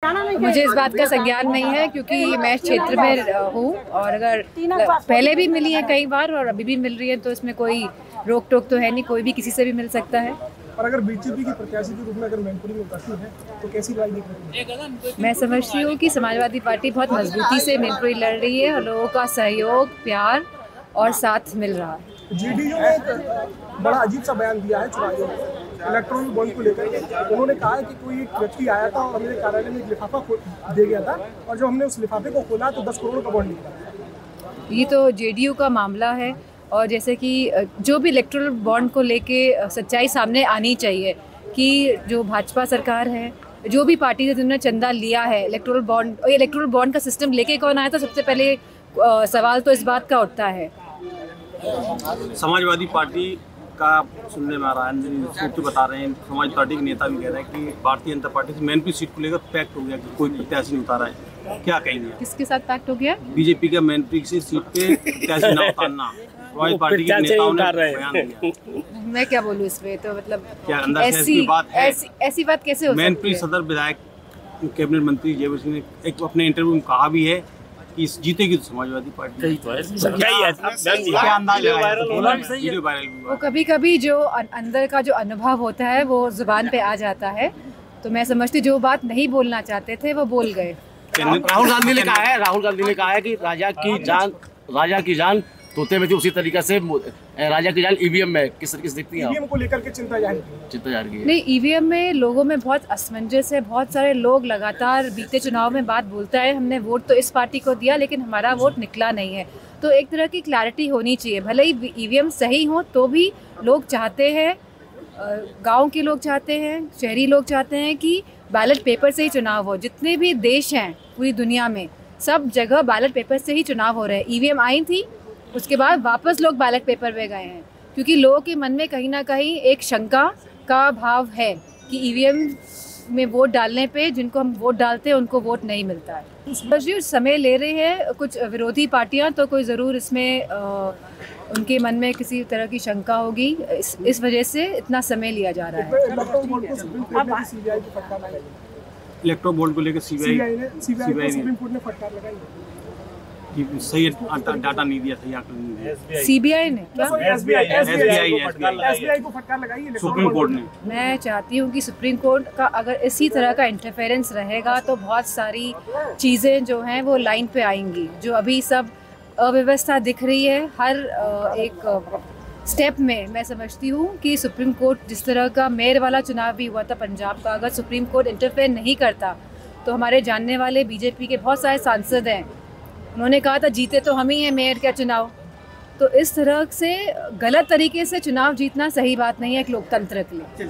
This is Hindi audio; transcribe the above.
मुझे इस बात का संज्ञान नहीं है क्योंकि मैं क्षेत्र में हूँ और अगर पहले भी मिली है कई बार और अभी भी मिल रही है तो इसमें कोई रोक टोक तो है नहीं, कोई भी किसी से भी मिल सकता है। और अगर बीजेपी की प्रत्याशी के रूप में अगर मैनपुरी में उतरती है तो कैसी राय देख रही है? मैं समझती हूँ कि समाजवादी पार्टी बहुत मजबूती से मैनपुरी लड़ रही है और लोगों का सहयोग, प्यार और साथ मिल रहा है। जेडीयू ने एक बड़ा अजीब सा बयान दिया है चुनाव इलेक्ट्रॉन बॉन्ड को लेकर के। उन्होंने कहा है कि कोई एक व्यक्ति आया था और मेरे कार्यालय में एक लिफाफा दे गया था और जब हमने उस लिफाफे को खोला तो 10 करोड़ का बॉन्ड निकला। ये तो जेडीयू का मामला है और जैसे कि जो भी इलेक्ट्रल बॉन्ड को लेके सच्चाई सामने आनी चाहिए कि जो भाजपा सरकार है, जो भी पार्टी से जिन्होंने चंदा लिया है इलेक्ट्रल बॉन्ड का सिस्टम लेके कौन आया था, सबसे पहले सवाल तो इस बात का उठता है। समाजवादी पार्टी का सुनने में आ रहा है, सूत्र बता रहे हैं, समाज पार्टी के नेता भी कह रहे हैं कि भारतीय जनता पार्टी से मैनपुरी सीट को लेकर पैक्ट हो गया कि कोई प्रत्याशी नहीं उतारा है। क्या कहेंगे? किसके साथ पैक्ट हो गया? बीजेपी का मैनपुरी की सीट पे प्रत्याशी न उतारना समाज पार्टी के नेताओं ने बयान दिया। मैं क्या बोलूँ इसमें, तो मतलब क्या अंदर ऐसी बात है? ऐसी बात कैसे हो सकती है? मैनपुरी सदर विधायक कैबिनेट मंत्री जयवीर सिंह ने एक अपने इंटरव्यू में कहा भी है कि जीतेगी तो समाजवादी पार्टी। वो कभी कभी जो अंदर का जो अनुभव होता है वो जुबान पे आ जाता है, तो मैं समझती जो बात नहीं बोलना चाहते थे वो बोल गए। राहुल गांधी ने कहा है कि राजा की जान तोते में थी, उसी तरीके से राजा की जान ईवीएम में किस तरीके से दिखती है? ईवीएम को लेकर के चिंता जाहिर की है। नहीं, ईवीएम में लोगों में बहुत असमंजस है। बहुत सारे लोग लगातार बीते चुनाव में बात बोलता है, हमने वोट तो इस पार्टी को दिया लेकिन हमारा वोट निकला नहीं है। तो एक तरह की क्लैरिटी होनी चाहिए। भले ही ईवीएम सही हो तो भी लोग चाहते हैं, गाँव के लोग चाहते हैं, शहरी लोग चाहते हैं कि बैलेट पेपर से ही चुनाव हो। जितने भी देश हैं पूरी दुनिया में सब जगह बैलेट पेपर से ही चुनाव हो रहे हैं। ईवीएम आई थी, उसके बाद वापस लोग बैलेट पेपर पे गए हैं क्योंकि लोगों के मन में कहीं ना कहीं एक शंका का भाव है कि ईवीएम में वोट डालने पे जिनको हम वोट डालते हैं उनको वोट नहीं मिलता है। जो समय ले रहे हैं कुछ विरोधी पार्टियां, तो कोई ज़रूर इसमें उनके मन में किसी तरह की शंका होगी, इस वजह से इतना समय लिया जा रहा है। इलेक्ट्रो बोर्ड को लेकर सीबीआई ने सुप्रीम कोर्ट ने फटकार लगाई सही डाटा नहीं दिया, सही आंकड़ा नहीं दिया। सीबीआई ने क्या? एसबीआई को फटकार लगाई है सुप्रीम कोर्ट ने। मैं चाहती हूँ कि सुप्रीम कोर्ट का अगर इसी तरह का इंटरफेरेंस रहेगा तो बहुत सारी चीज़ें जो हैं वो लाइन पे आएंगी। जो अभी सब अव्यवस्था दिख रही है हर एक स्टेप में, मैं समझती हूँ कि सुप्रीम कोर्ट जिस तरह का मेयर वाला चुनाव भी हुआ था पंजाब का, अगर सुप्रीम कोर्ट इंटरफेयर नहीं करता तो हमारे जानने वाले बीजेपी के बहुत सारे सांसद हैं, उन्होंने कहा था जीते तो हम ही हैं मेयर का चुनाव। तो इस तरह से गलत तरीके से चुनाव जीतना सही बात नहीं है एक लोकतंत्र के लिए।